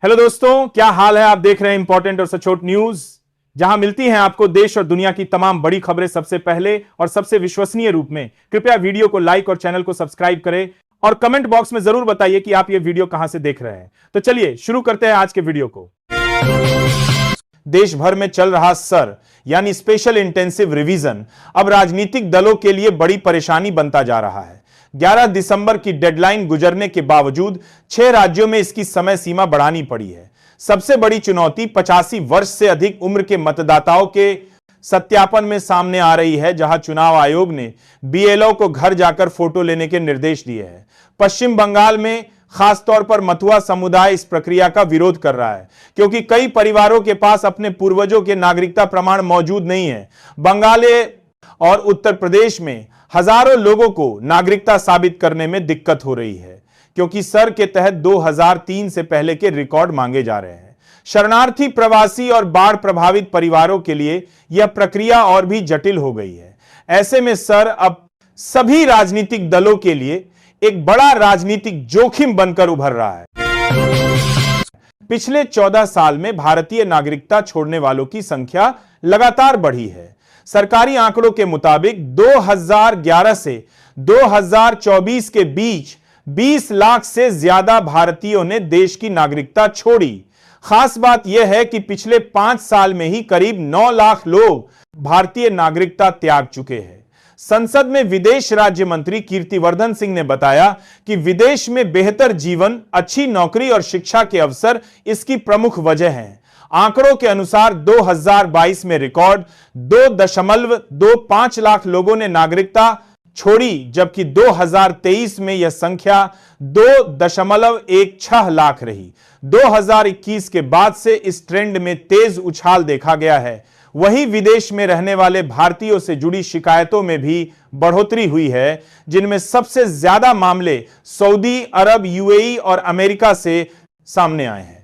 Hello दोस्तों, क्या हाल है। आप देख रहे हैं इंपॉर्टेंट और सचोट न्यूज, जहां मिलती हैं आपको देश और दुनिया की तमाम बड़ी खबरें सबसे पहले और सबसे विश्वसनीय रूप में। कृपया वीडियो को लाइक और चैनल को सब्सक्राइब करें और कमेंट बॉक्स में जरूर बताइए कि आप ये वीडियो कहां से देख रहे हैं। तो चलिए शुरू करते हैं आज के वीडियो को। देश भर में चल रहा सर यानी स्पेशल इंटेंसिव रिवीजन अब राजनीतिक दलों के लिए बड़ी परेशानी बनता जा रहा है। 11 दिसंबर की डेडलाइन गुजरने के बावजूद 6 राज्यों में इसकी समय सीमा बढ़ानी पड़ी है। सबसे बड़ी चुनौती 85 वर्ष से अधिक उम्र के मतदाताओं के सत्यापन में सामने आ रही है, जहां चुनाव आयोग ने बीएलओ को घर जाकर फोटो लेने के निर्देश दिए हैं। पश्चिम बंगाल में खासतौर पर मथुआ समुदाय इस प्रक्रिया का विरोध कर रहा है, क्योंकि कई परिवारों के पास अपने पूर्वजों के नागरिकता प्रमाण मौजूद नहीं है। बंगाल और उत्तर प्रदेश में हजारों लोगों को नागरिकता साबित करने में दिक्कत हो रही है, क्योंकि सर के तहत 2003 से पहले के रिकॉर्ड मांगे जा रहे हैं। शरणार्थी, प्रवासी और बाढ़ प्रभावित परिवारों के लिए यह प्रक्रिया और भी जटिल हो गई है। ऐसे में सर अब सभी राजनीतिक दलों के लिए एक बड़ा राजनीतिक जोखिम बनकर उभर रहा है। पिछले 14 साल में भारतीय नागरिकता छोड़ने वालों की संख्या लगातार बढ़ी है। सरकारी आंकड़ों के मुताबिक 2011 से 2024 के बीच 20 लाख से ज्यादा भारतीयों ने देश की नागरिकता छोड़ी। खास बात यह है कि पिछले 5 साल में ही करीब 9 लाख लोग भारतीय नागरिकता त्याग चुके हैं। संसद में विदेश राज्य मंत्री कीर्तिवर्धन सिंह ने बताया कि विदेश में बेहतर जीवन, अच्छी नौकरी और शिक्षा के अवसर इसकी प्रमुख वजह हैं। आंकड़ों के अनुसार 2022 में रिकॉर्ड 2.25 लाख लोगों ने नागरिकता छोड़ी, जबकि 2023 में यह संख्या 2.16 लाख रही। 2021 के बाद से इस ट्रेंड में तेज उछाल देखा गया है। वहीं विदेश में रहने वाले भारतीयों से जुड़ी शिकायतों में भी बढ़ोतरी हुई है, जिनमें सबसे ज्यादा मामले सऊदी अरब, यूएई और अमेरिका से सामने आए हैं।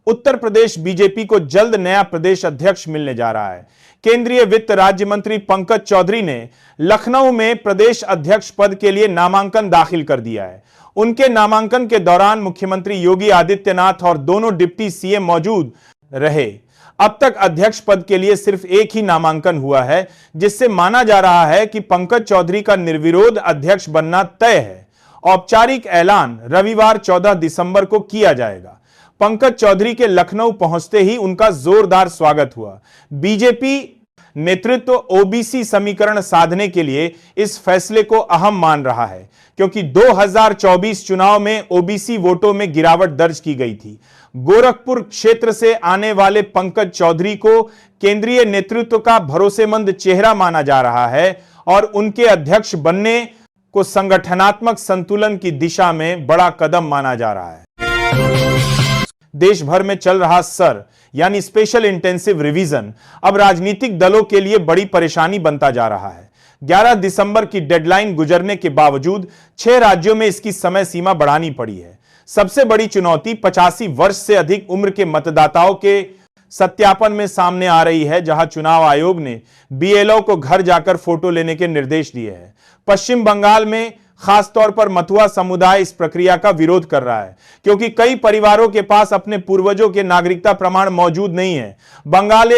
उत्तर प्रदेश बीजेपी को जल्द नया प्रदेश अध्यक्ष मिलने जा रहा है। केंद्रीय वित्त राज्य मंत्री पंकज चौधरी ने लखनऊ में प्रदेश अध्यक्ष पद के लिए नामांकन दाखिल कर दिया है। उनके नामांकन के दौरान मुख्यमंत्री योगी आदित्यनाथ और दोनों डिप्टी सीएम मौजूद रहे। अब तक अध्यक्ष पद के लिए सिर्फ एक ही नामांकन हुआ है, जिससे माना जा रहा है कि पंकज चौधरी का निर्विरोध अध्यक्ष बनना तय है। औपचारिक ऐलान रविवार 14 दिसंबर को किया जाएगा। पंकज चौधरी के लखनऊ पहुंचते ही उनका जोरदार स्वागत हुआ। बीजेपी नेतृत्व ओबीसी समीकरण साधने के लिए इस फैसले को अहम मान रहा है, क्योंकि 2024 चुनाव में ओबीसी वोटों में गिरावट दर्ज की गई थी। गोरखपुर क्षेत्र से आने वाले पंकज चौधरी को केंद्रीय नेतृत्व का भरोसेमंद चेहरा माना जा रहा है और उनके अध्यक्ष बनने को संगठनात्मक संतुलन की दिशा में बड़ा कदम माना जा रहा है। देश भर में चल रहा सर यानी स्पेशल इंटेंसिव रिवीजन अब राजनीतिक दलों के लिए बड़ी परेशानी बनता जा रहा है। 11 दिसंबर की डेडलाइन गुजरने के बावजूद 6 राज्यों में इसकी समय सीमा बढ़ानी पड़ी है। सबसे बड़ी चुनौती 85 वर्ष से अधिक उम्र के मतदाताओं के सत्यापन में सामने आ रही है, जहां चुनाव आयोग ने बीएलओ को घर जाकर फोटो लेने के निर्देश दिए हैं। पश्चिम बंगाल में खासतौर पर मथुआ समुदाय इस प्रक्रिया का विरोध कर रहा है, क्योंकि कई परिवारों के पास अपने पूर्वजों के नागरिकता प्रमाण मौजूद नहीं है। बंगाल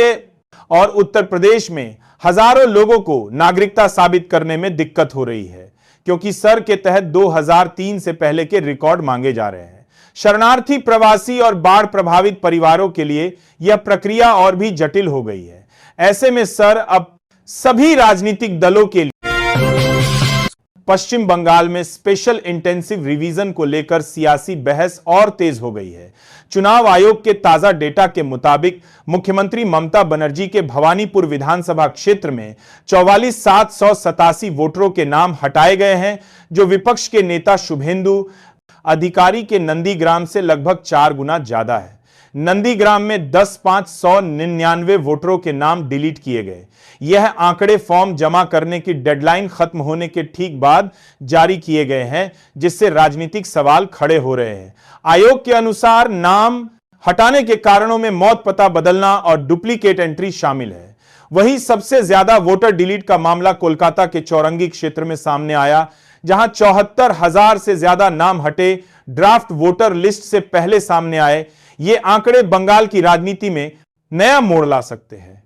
और उत्तर प्रदेश में हजारों लोगों को नागरिकता साबित करने में दिक्कत हो रही है, क्योंकि सर के तहत 2003 से पहले के रिकॉर्ड मांगे जा रहे हैं। शरणार्थी, प्रवासी और बाढ़ प्रभावित परिवारों के लिए यह प्रक्रिया और भी जटिल हो गई है। ऐसे में सर अब सभी राजनीतिक दलों के लिए पश्चिम बंगाल में स्पेशल इंटेंसिव रिवीजन को लेकर सियासी बहस और तेज हो गई है। चुनाव आयोग के ताजा डेटा के मुताबिक मुख्यमंत्री ममता बनर्जी के भवानीपुर विधानसभा क्षेत्र में 44,787 वोटरों के नाम हटाए गए हैं, जो विपक्ष के नेता शुभेंदु अधिकारी के नंदीग्राम से लगभग 4 गुना ज्यादा है। नंदीग्राम में 10,599 वोटरों के नाम डिलीट किए गए। यह आंकड़े फॉर्म जमा करने की डेडलाइन खत्म होने के ठीक बाद जारी किए गए हैं, जिससे राजनीतिक सवाल खड़े हो रहे हैं। आयोग के अनुसार नाम हटाने के कारणों में मौत, पता बदलना और डुप्लीकेट एंट्री शामिल है। वहीं सबसे ज्यादा वोटर डिलीट का मामला कोलकाता के चौरंगी क्षेत्र में सामने आया, जहां 74,000 से ज्यादा नाम हटे। ड्राफ्ट वोटर लिस्ट से पहले सामने आए। ये आंकड़े बंगाल की राजनीति में नया मोड़ ला सकते हैं।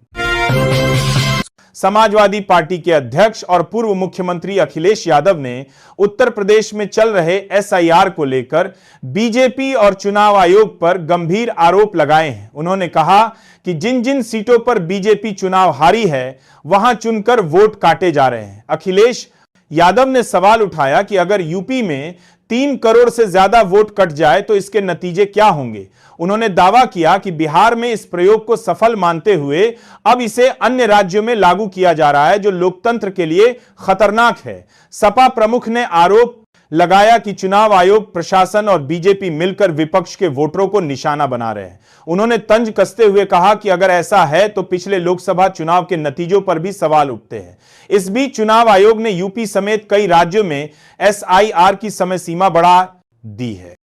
समाजवादी पार्टी के अध्यक्ष और पूर्व मुख्यमंत्री अखिलेश यादव ने उत्तर प्रदेश में चल रहे एसआईआर को लेकर बीजेपी और चुनाव आयोग पर गंभीर आरोप लगाए हैं। उन्होंने कहा कि जिन जिन सीटों पर बीजेपी चुनाव हारी है वहां चुनकर वोट काटे जा रहे हैं। अखिलेश यादव ने सवाल उठाया कि अगर यूपी में 3 करोड़ से ज्यादा वोट कट जाए तो इसके नतीजे क्या होंगे। उन्होंने दावा किया कि बिहार में इस प्रयोग को सफल मानते हुए अब इसे अन्य राज्यों में लागू किया जा रहा है, जो लोकतंत्र के लिए खतरनाक है। सपा प्रमुख ने आरोप लगाया कि चुनाव आयोग, प्रशासन और बीजेपी मिलकर विपक्ष के वोटरों को निशाना बना रहे हैं। उन्होंने तंज कसते हुए कहा कि अगर ऐसा है तो पिछले लोकसभा चुनाव के नतीजों पर भी सवाल उठते हैं। इस बीच चुनाव आयोग ने यूपी समेत कई राज्यों में एसआईआर की समय सीमा बढ़ा दी है।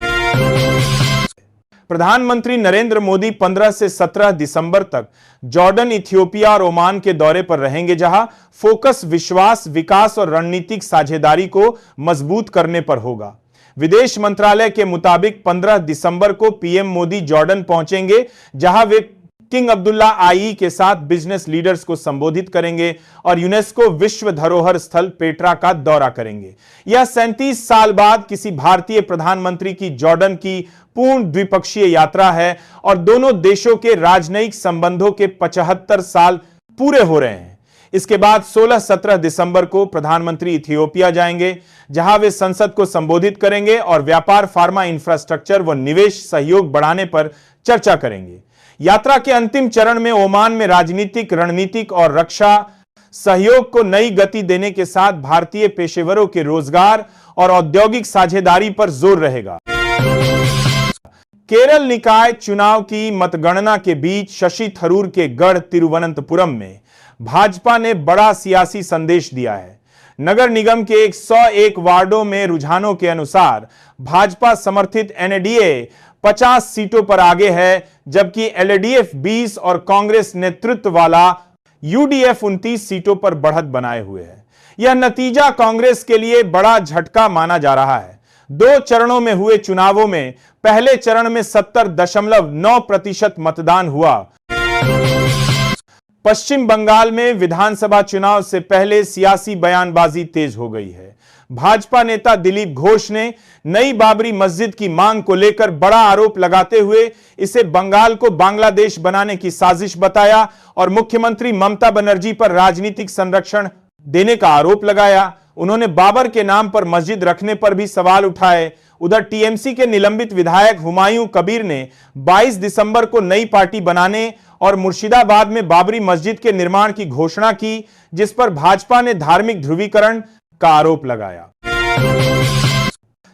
प्रधानमंत्री नरेंद्र मोदी 15 से 17 दिसंबर तक जॉर्डन, इथियोपिया और ओमान के दौरे पर रहेंगे, जहां फोकस विश्वास, विकास और रणनीतिक साझेदारी को मजबूत करने पर होगा। विदेश मंत्रालय के मुताबिक 15 दिसंबर को पीएम मोदी जॉर्डन पहुंचेंगे, जहां वे किंग अब्दुल्ला आई के साथ बिजनेस लीडर्स को संबोधित करेंगे और यूनेस्को विश्व धरोहर स्थल पेट्रा का दौरा करेंगे। यह 37 साल बाद किसी भारतीय प्रधानमंत्री की जॉर्डन की पूर्ण द्विपक्षीय यात्रा है और दोनों देशों के राजनयिक संबंधों के 75 साल पूरे हो रहे हैं। इसके बाद 16-17 दिसंबर को प्रधानमंत्री इथियोपिया जाएंगे, जहां वे संसद को संबोधित करेंगे और व्यापार, फार्मा, इंफ्रास्ट्रक्चर व निवेश सहयोग बढ़ाने पर चर्चा करेंगे। यात्रा के अंतिम चरण में ओमान में राजनीतिक, रणनीतिक और रक्षा सहयोग को नई गति देने के साथ भारतीय पेशेवरों के रोजगार और औद्योगिक साझेदारी पर जोर रहेगा। केरल निकाय चुनाव की मतगणना के बीच शशि थरूर के गढ़ तिरुवनंतपुरम में भाजपा ने बड़ा सियासी संदेश दिया है। नगर निगम के 101 वार्डों में रुझानों के अनुसार भाजपा समर्थित एनडीए 50 सीटों पर आगे है, जबकि एलडीएफ 20 और कांग्रेस नेतृत्व वाला यूडीएफ 29 सीटों पर बढ़त बनाए हुए है। यह नतीजा कांग्रेस के लिए बड़ा झटका माना जा रहा है। 2 चरणों में हुए चुनावों में पहले चरण में 70.9% मतदान हुआ। पश्चिम बंगाल में विधानसभा चुनाव से पहले सियासी बयानबाजी तेज हो गई है। भाजपा नेता दिलीप घोष ने नई बाबरी मस्जिद की मांग को लेकर बड़ा आरोप लगाते हुए इसे बंगाल को बांग्लादेश बनाने की साजिश बताया और मुख्यमंत्री ममता बनर्जी पर राजनीतिक संरक्षण देने का आरोप लगाया। उन्होंने बाबर के नाम पर मस्जिद रखने पर भी सवाल उठाए। उधर टीएमसी के निलंबित विधायक हुमायूं कबीर ने 22 दिसंबर को नई पार्टी बनाने और मुर्शिदाबाद में बाबरी मस्जिद के निर्माण की घोषणा की, जिस पर भाजपा ने धार्मिक ध्रुवीकरण का आरोप लगाया।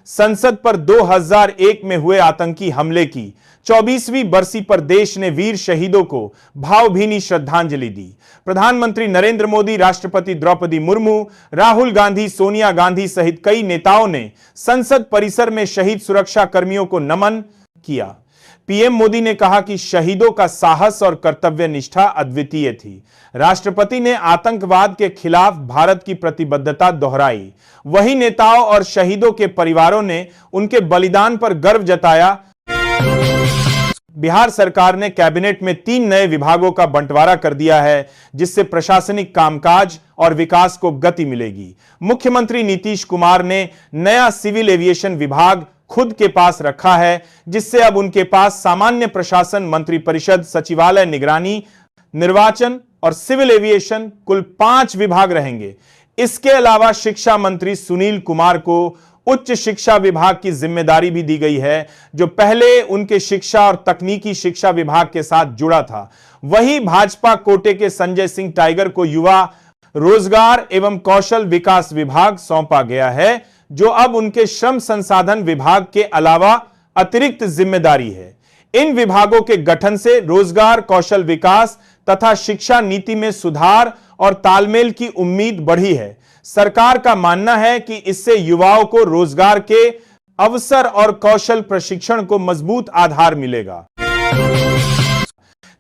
संसद पर 2001 में हुए आतंकी हमले की 24वीं बरसी पर देश ने वीर शहीदों को भावभीनी श्रद्धांजलि दी। प्रधानमंत्री नरेंद्र मोदी, राष्ट्रपति द्रौपदी मुर्मू, राहुल गांधी, सोनिया गांधी सहित कई नेताओं ने संसद परिसर में शहीद सुरक्षा कर्मियों को नमन किया। पीएम मोदी ने कहा कि शहीदों का साहस और कर्तव्य निष्ठा अद्वितीय थी। राष्ट्रपति ने आतंकवाद के खिलाफ भारत की प्रतिबद्धता दोहराई। वही नेताओं और शहीदों के परिवारों ने उनके बलिदान पर गर्व जताया। बिहार सरकार ने कैबिनेट में 3 नए विभागों का बंटवारा कर दिया है, जिससे प्रशासनिक कामकाज और विकास को गति मिलेगी। मुख्यमंत्री नीतीश कुमार ने नया सिविल एविएशन विभाग खुद के पास रखा है, जिससे अब उनके पास सामान्य प्रशासन, मंत्रिपरिषद, सचिवालय, निगरानी, निर्वाचन और सिविल एविएशन कुल 5 विभाग रहेंगे। इसके अलावा शिक्षा मंत्री सुनील कुमार को उच्च शिक्षा विभाग की जिम्मेदारी भी दी गई है, जो पहले उनके शिक्षा और तकनीकी शिक्षा विभाग के साथ जुड़ा था। वहीं भाजपा कोटे के संजय सिंह टाइगर को युवा, रोजगार एवं कौशल विकास विभाग सौंपा गया है, जो अब उनके श्रम संसाधन विभाग के अलावा अतिरिक्त जिम्मेदारी है। इन विभागों के गठन से रोजगार, कौशल विकास तथा शिक्षा नीति में सुधार और तालमेल की उम्मीद बढ़ी है। सरकार का मानना है कि इससे युवाओं को रोजगार के अवसर और कौशल प्रशिक्षण को मजबूत आधार मिलेगा।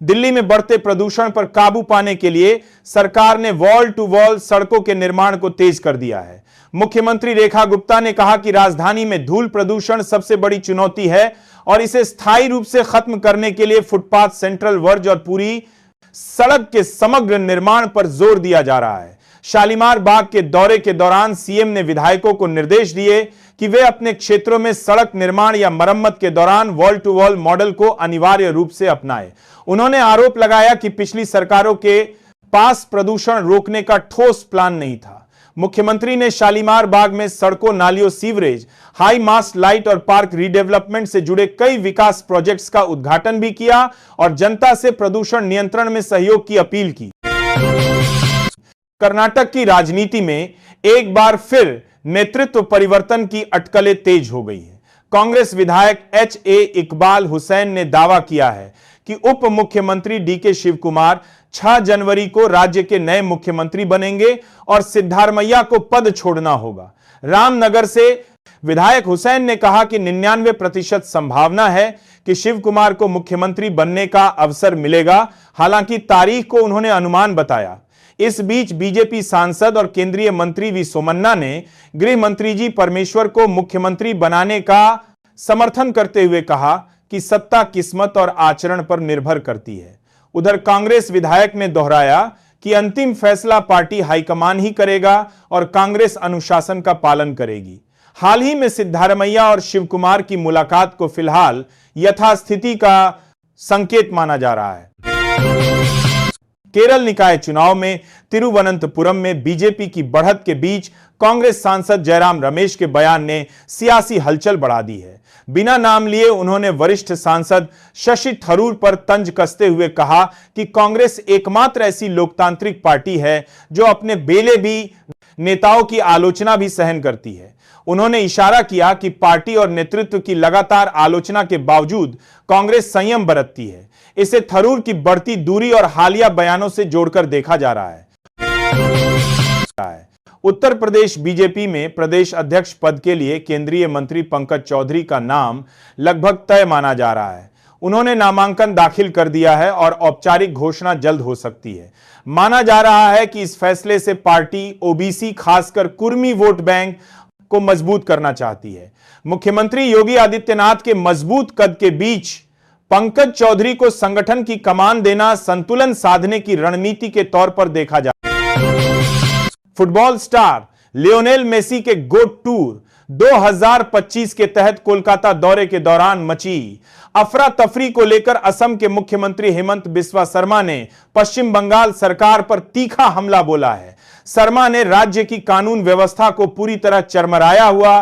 दिल्ली में बढ़ते प्रदूषण पर काबू पाने के लिए सरकार ने वॉल टू वॉल सड़कों के निर्माण को तेज कर दिया है। मुख्यमंत्री रेखा गुप्ता ने कहा कि राजधानी में धूल प्रदूषण सबसे बड़ी चुनौती है और इसे स्थायी रूप से खत्म करने के लिए फुटपाथ, सेंट्रल वर्ज और पूरी सड़क के समग्र निर्माण पर जोर दिया जा रहा है। शालीमार बाग के दौरे के दौरान सीएम ने विधायकों को निर्देश दिए कि वे अपने क्षेत्रों में सड़क निर्माण या मरम्मत के दौरान वॉल टू वॉल मॉडल को अनिवार्य रूप से अपनाएं। उन्होंने आरोप लगाया कि पिछली सरकारों के पास प्रदूषण रोकने का ठोस प्लान नहीं था। मुख्यमंत्री ने शालीमार बाग में सड़कों, नालियों, सीवरेज, हाई मास्ट लाइट और पार्क रीडेवलपमेंट से जुड़े कई विकास प्रोजेक्ट्स का उद्घाटन भी किया और जनता से प्रदूषण नियंत्रण में सहयोग की अपील की। कर्नाटक की राजनीति में एक बार फिर नेतृत्व परिवर्तन की अटकलें तेज हो गई हैं। कांग्रेस विधायक एच.ए. इकबाल हुसैन ने दावा किया है कि उप मुख्यमंत्री डी.के. शिवकुमार 6 जनवरी को राज्य के नए मुख्यमंत्री बनेंगे और सिद्धारमैया को पद छोड़ना होगा। रामनगर से विधायक हुसैन ने कहा कि 99% संभावना है कि शिवकुमार को मुख्यमंत्री बनने का अवसर मिलेगा। हालांकि तारीख को उन्होंने अनुमान बताया। इस बीच बीजेपी सांसद और केंद्रीय मंत्री वी सोमन्ना ने गृह मंत्री जी परमेश्वर को मुख्यमंत्री बनाने का समर्थन करते हुए कहा कि सत्ता किस्मत और आचरण पर निर्भर करती है। उधर कांग्रेस विधायक ने दोहराया कि अंतिम फैसला पार्टी हाईकमान ही करेगा और कांग्रेस अनुशासन का पालन करेगी। हाल ही में सिद्धारमैया और शिवकुमार की मुलाकात को फिलहाल यथास्थिति का संकेत माना जा रहा है। केरल निकाय चुनाव में तिरुवनंतपुरम में बीजेपी की बढ़त के बीच कांग्रेस सांसद जयराम रमेश के बयान ने सियासी हलचल बढ़ा दी है। बिना नाम लिए उन्होंने वरिष्ठ सांसद शशि थरूर पर तंज कसते हुए कहा कि कांग्रेस एकमात्र ऐसी लोकतांत्रिक पार्टी है जो अपने बेले भी नेताओं की आलोचना भी सहन करती है। उन्होंने इशारा किया कि पार्टी और नेतृत्व की लगातार आलोचना के बावजूद कांग्रेस संयम बरतती है। इसे थरूर की बढ़ती दूरी और हालिया बयानों से जोड़कर देखा जा रहा है। उत्तर प्रदेश बीजेपी में प्रदेश अध्यक्ष पद के लिए केंद्रीय मंत्री पंकज चौधरी का नाम लगभग तय माना जा रहा है। उन्होंने नामांकन दाखिल कर दिया है और औपचारिक घोषणा जल्द हो सकती है। माना जा रहा है कि इस फैसले से पार्टी ओबीसी, खासकर कुर्मी वोट बैंक को मजबूत करना चाहती है। मुख्यमंत्री योगी आदित्यनाथ के मजबूत कद के बीच पंकज चौधरी को संगठन की कमान देना संतुलन साधने की रणनीति के तौर पर देखा जा रहा है। फुटबॉल स्टार लियोनेल मेसी के गोट टूर 2025 के तहत कोलकाता दौरे के दौरान मची अफरा तफरी को लेकर असम के मुख्यमंत्री हेमंत बिस्वा शर्मा ने पश्चिम बंगाल सरकार पर तीखा हमला बोला है। शर्मा ने राज्य की कानून व्यवस्था को पूरी तरह चरमराया हुआ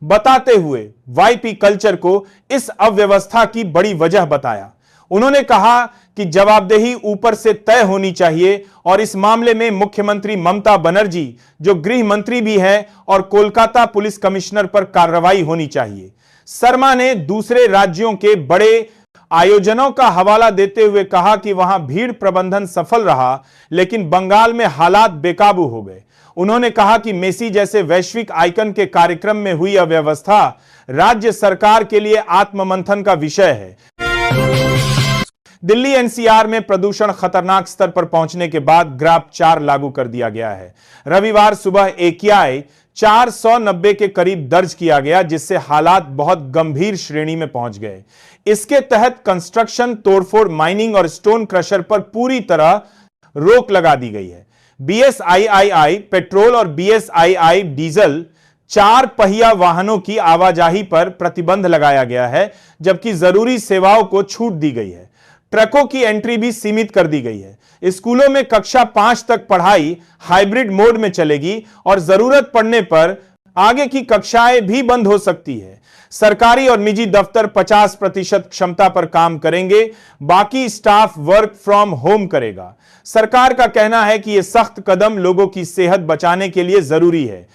बताते हुए वाईपी कल्चर को इस अव्यवस्था की बड़ी वजह बताया। उन्होंने कहा कि जवाबदेही ऊपर से तय होनी चाहिए और इस मामले में मुख्यमंत्री ममता बनर्जी, जो गृह मंत्री भी हैं, और कोलकाता पुलिस कमिश्नर पर कार्रवाई होनी चाहिए। शर्मा ने दूसरे राज्यों के बड़े आयोजनों का हवाला देते हुए कहा कि वहां भीड़ प्रबंधन सफल रहा, लेकिन बंगाल में हालात बेकाबू हो गए। उन्होंने कहा कि मेसी जैसे वैश्विक आइकन के कार्यक्रम में हुई अव्यवस्था राज्य सरकार के लिए आत्ममंथन का विषय है। दिल्ली एनसीआर में प्रदूषण खतरनाक स्तर पर पहुंचने के बाद ग्राफ 4 लागू कर दिया गया है। रविवार सुबह AQI 490 के करीब दर्ज किया गया, जिससे हालात बहुत गंभीर श्रेणी में पहुंच गए। इसके तहत कंस्ट्रक्शन, तोड़फोड़, माइनिंग और स्टोन क्रशर पर पूरी तरह रोक लगा दी गई है। BSII पेट्रोल और BSII डीजल 4 पहिया वाहनों की आवाजाही पर प्रतिबंध लगाया गया है, जबकि जरूरी सेवाओं को छूट दी गई है। ट्रकों की एंट्री भी सीमित कर दी गई है। स्कूलों में कक्षा 5 तक पढ़ाई हाइब्रिड मोड में चलेगी और जरूरत पड़ने पर आगे की कक्षाएं भी बंद हो सकती है। सरकारी और निजी दफ्तर 50% क्षमता पर काम करेंगे, बाकी स्टाफ वर्क फ्रॉम होम करेगा। सरकार का कहना है कि यह सख्त कदम लोगों की सेहत बचाने के लिए जरूरी है।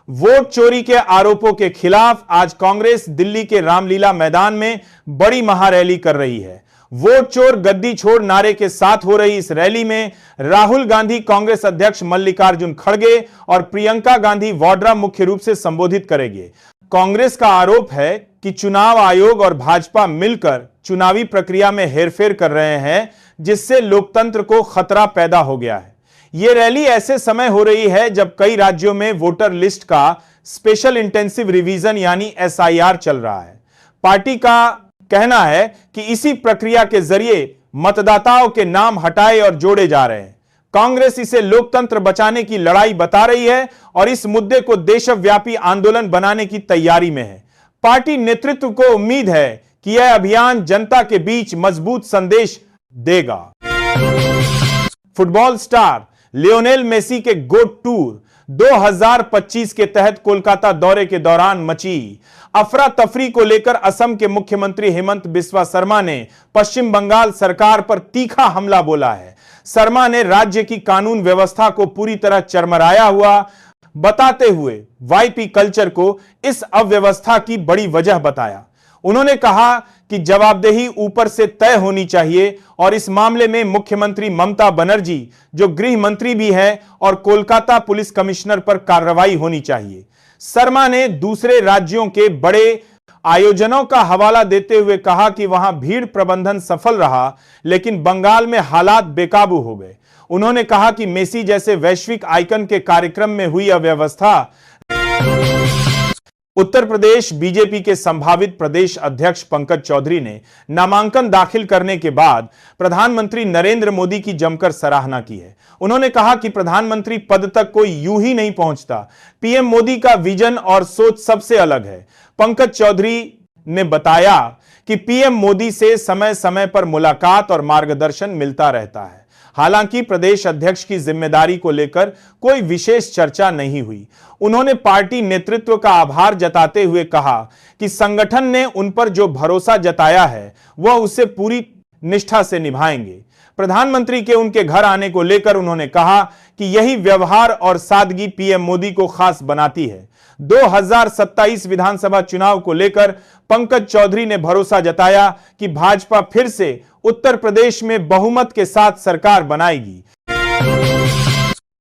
वोट चोरी के आरोपों के खिलाफ आज कांग्रेस दिल्ली के रामलीला मैदान में बड़ी महारैली कर रही है। वोट चोर गद्दी छोड़ नारे के साथ हो रही इस रैली में राहुल गांधी, कांग्रेस अध्यक्ष मल्लिकार्जुन खड़गे और प्रियंका गांधी वाड्रा मुख्य रूप से संबोधित करेंगे। कांग्रेस का आरोप है कि चुनाव आयोग और भाजपा मिलकर चुनावी प्रक्रिया में हेरफेर कर रहे हैं, जिससे लोकतंत्र को खतरा पैदा हो गया है। यह रैली ऐसे समय हो रही है जब कई राज्यों में वोटर लिस्ट का स्पेशल इंटेंसिव रिवीजन यानी एसआईआर चल रहा है। पार्टी का कहना है कि इसी प्रक्रिया के जरिए मतदाताओं के नाम हटाए और जोड़े जा रहे हैं। कांग्रेस इसे लोकतंत्र बचाने की लड़ाई बता रही है और इस मुद्दे को देशव्यापी आंदोलन बनाने की तैयारी में है। पार्टी नेतृत्व को उम्मीद है कि यह अभियान जनता के बीच मजबूत संदेश देगा। फुटबॉल स्टार लियोनेल मेसी के गोट टूर 2025 के तहत कोलकाता दौरे के दौरान मची अफरा तफरी को लेकर असम के मुख्यमंत्री हेमंत बिस्वा शर्मा ने पश्चिम बंगाल सरकार पर तीखा हमला बोला है। शर्मा ने राज्य की कानून व्यवस्था को पूरी तरह चरमराया हुआ बताते हुए वाईपी कल्चर को इस अव्यवस्था की बड़ी वजह बताया। उन्होंने कहा कि जवाबदेही ऊपर से तय होनी चाहिए और इस मामले में मुख्यमंत्री ममता बनर्जी, जो गृह मंत्री भी है, और कोलकाता पुलिस कमिश्नर पर कार्रवाई होनी चाहिए। शर्मा ने दूसरे राज्यों के बड़े आयोजनों का हवाला देते हुए कहा कि वहां भीड़ प्रबंधन सफल रहा, लेकिन बंगाल में हालात बेकाबू हो गए। उन्होंने कहा कि मेसी जैसे वैश्विक आइकन के कार्यक्रम में हुई अव्यवस्था। उत्तर प्रदेश बीजेपी के संभावित प्रदेश अध्यक्ष पंकज चौधरी ने नामांकन दाखिल करने के बाद प्रधानमंत्री नरेंद्र मोदी की जमकर सराहना की है। उन्होंने कहा कि प्रधानमंत्री पद तक कोई यूं ही नहीं पहुंचता, पीएम मोदी का विजन और सोच सबसे अलग है। पंकज चौधरी ने बताया कि पीएम मोदी से समय समय पर मुलाकात और मार्गदर्शन मिलता रहता है। हालांकि प्रदेश अध्यक्ष की जिम्मेदारी को लेकर कोई विशेष चर्चा नहीं हुई। उन्होंने पार्टी नेतृत्व का आभार जताते हुए कहा कि संगठन ने उन पर जो भरोसा जताया है वह उसे पूरी निष्ठा से निभाएंगे। प्रधानमंत्री के उनके घर आने को लेकर उन्होंने कहा कि यही व्यवहार और सादगी पीएम मोदी को खास बनाती है। 2027 विधानसभा चुनाव को लेकर पंकज चौधरी ने भरोसा जताया कि भाजपा फिर से उत्तर प्रदेश में बहुमत के साथ सरकार बनाएगी।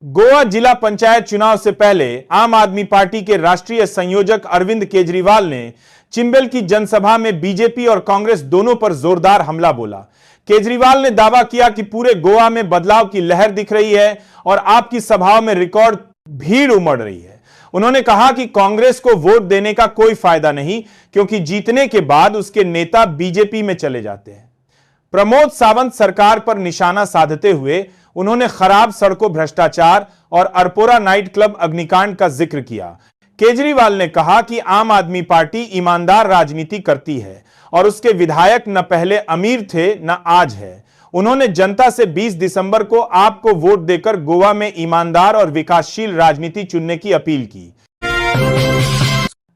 गोवा जिला पंचायत चुनाव से पहले आम आदमी पार्टी के राष्ट्रीय संयोजक अरविंद केजरीवाल ने चिंबल की जनसभा में बीजेपी और कांग्रेस दोनों पर जोरदार हमला बोला। केजरीवाल ने दावा किया कि पूरे गोवा में बदलाव की लहर दिख रही है और आपकी सभाओं में रिकॉर्ड भीड़ उमड़ रही है। उन्होंने कहा कि कांग्रेस को वोट देने का कोई फायदा नहीं, क्योंकि जीतने के बाद उसके नेता बीजेपी में चले जाते हैं। प्रमोद सावंत सरकार पर निशाना साधते हुए उन्होंने खराब सड़कों, भ्रष्टाचार और अरपोरा नाइट क्लब अग्निकांड का जिक्र किया। केजरीवाल ने कहा कि आम आदमी पार्टी ईमानदार राजनीति करती है और उसके विधायक न पहले अमीर थे न आज है। उन्होंने जनता से 20 दिसंबर को आपको वोट देकर गोवा में ईमानदार और विकासशील राजनीति चुनने की अपील की।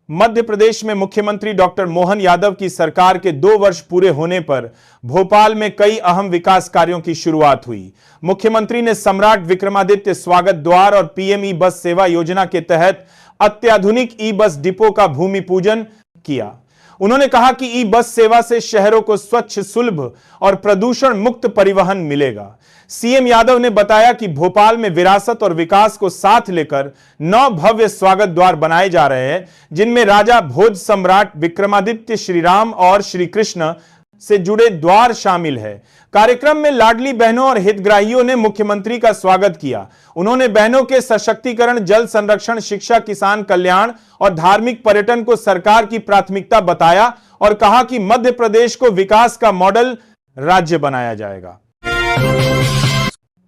मध्य प्रदेश में मुख्यमंत्री डॉक्टर मोहन यादव की सरकार के 2 वर्ष पूरे होने पर भोपाल में कई अहम विकास कार्यों की शुरुआत हुई। मुख्यमंत्री ने सम्राट विक्रमादित्य स्वागत द्वार और पीएम ई बस सेवा योजना के तहत अत्याधुनिक ई बस डिपो का भूमि पूजन किया। उन्होंने कहा कि ई बस सेवा से शहरों को स्वच्छ, सुलभ और प्रदूषण मुक्त परिवहन मिलेगा। सीएम यादव ने बताया कि भोपाल में विरासत और विकास को साथ लेकर 9 भव्य स्वागत द्वार बनाए जा रहे हैं, जिनमें राजा भोज सम्राट विक्रमादित्य, श्रीराम और श्री कृष्ण से जुड़े द्वार शामिल है। कार्यक्रम में लाडली बहनों और हितग्राहियों ने मुख्यमंत्री का स्वागत किया। उन्होंने बहनों के सशक्तिकरण, जल संरक्षण, शिक्षा, किसान कल्याण और धार्मिक पर्यटन को सरकार की प्राथमिकता बताया और कहा कि मध्य प्रदेश को विकास का मॉडल राज्य बनाया जाएगा।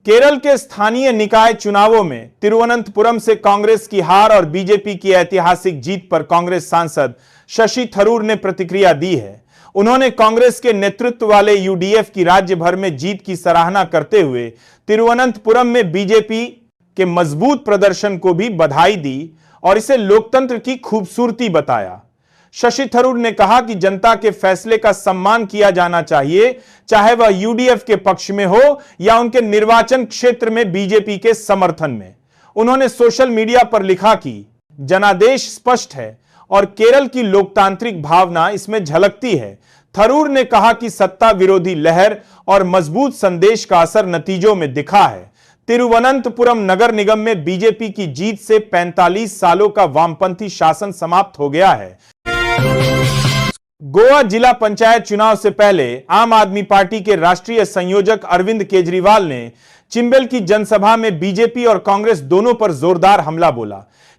केरल के स्थानीय निकाय चुनावों में तिरुवनंतपुरम से कांग्रेस की हार और बीजेपी की ऐतिहासिक जीत पर कांग्रेस सांसद शशि थरूर ने प्रतिक्रिया दी है। उन्होंने कांग्रेस के नेतृत्व वाले यूडीएफ की राज्य भर में जीत की सराहना करते हुए तिरुवनंतपुरम में बीजेपी के मजबूत प्रदर्शन को भी बधाई दी और इसे लोकतंत्र की खूबसूरती बताया। शशि थरूर ने कहा कि जनता के फैसले का सम्मान किया जाना चाहिए, चाहे वह यूडीएफ के पक्ष में हो या उनके निर्वाचन क्षेत्र में बीजेपी के समर्थन में। उन्होंने सोशल मीडिया पर लिखा कि जनादेश स्पष्ट है और केरल की लोकतांत्रिक भावना इसमें झलकती है। थरूर ने कहा कि सत्ता विरोधी लहर और मजबूत संदेश का असर नतीजों में दिखा है। तिरुवनंतपुरम नगर निगम में बीजेपी की जीत से 45 सालों का वामपंथी शासन समाप्त हो गया है। गोवा जिला पंचायत चुनाव से पहले आम आदमी पार्टी के राष्ट्रीय संयोजक अरविंद केजरीवाल ने चिंबल की जनसभा में बीजेपी और कांग्रेस दोनों पर जोरदार हमला बोला।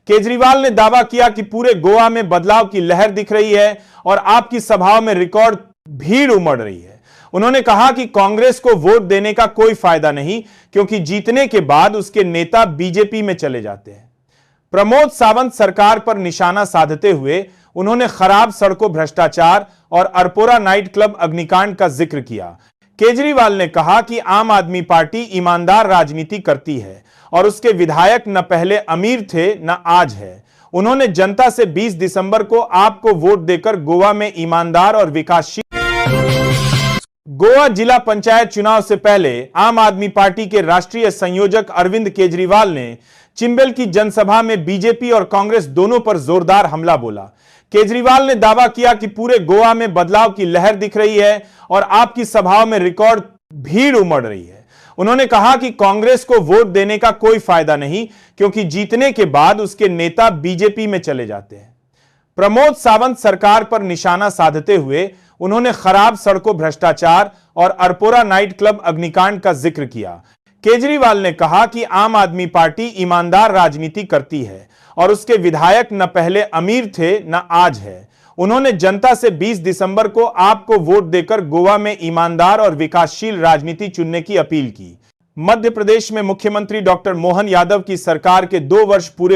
केजरीवाल ने दावा किया कि पूरे गोवा में बदलाव की लहर दिख रही है और आपकी सभाओं में रिकॉर्ड भीड़ उमड़ रही है। उन्होंने कहा कि कांग्रेस को वोट देने का कोई फायदा नहीं, क्योंकि जीतने के बाद उसके नेता बीजेपी में चले जाते हैं। प्रमोद सावंत सरकार पर निशाना साधते हुए उन्होंने खराब सड़कों, भ्रष्टाचार और अरपोरा नाइट क्लब अग्निकांड का जिक्र किया। केजरीवाल ने कहा कि आम आदमी पार्टी ईमानदार राजनीति करती है और उसके विधायक न पहले अमीर थे न आज है। उन्होंने जनता से 20 दिसंबर को आपको वोट देकर गोवा में ईमानदार और विकासशील। गोवा जिला पंचायत चुनाव से पहले आम आदमी पार्टी के राष्ट्रीय संयोजक अरविंद केजरीवाल ने चिंबल की जनसभा में बीजेपी और कांग्रेस दोनों पर जोरदार हमला बोला। केजरीवाल ने दावा किया कि पूरे गोवा में बदलाव की लहर दिख रही है और आपकी सभाओं में रिकॉर्ड भीड़ उमड़ रही है। उन्होंने कहा कि कांग्रेस को वोट देने का कोई फायदा नहीं, क्योंकि जीतने के बाद उसके नेता बीजेपी में चले जाते हैं। प्रमोद सावंत सरकार पर निशाना साधते हुए उन्होंने खराब सड़कों, भ्रष्टाचार और अरपोरा नाइट क्लब अग्निकांड का जिक्र किया। केजरीवाल ने कहा कि आम आदमी पार्टी ईमानदार राजनीति करती है और उसके विधायक न पहले अमीर थे न आज है। उन्होंने जनता से 20 दिसंबर को आपको वोट देकर गोवा में ईमानदार और विकासशील राजनीति चुनने की अपील की। मध्य प्रदेश में मुख्यमंत्री डॉक्टर मोहन यादव की सरकार के 2 वर्ष पूरे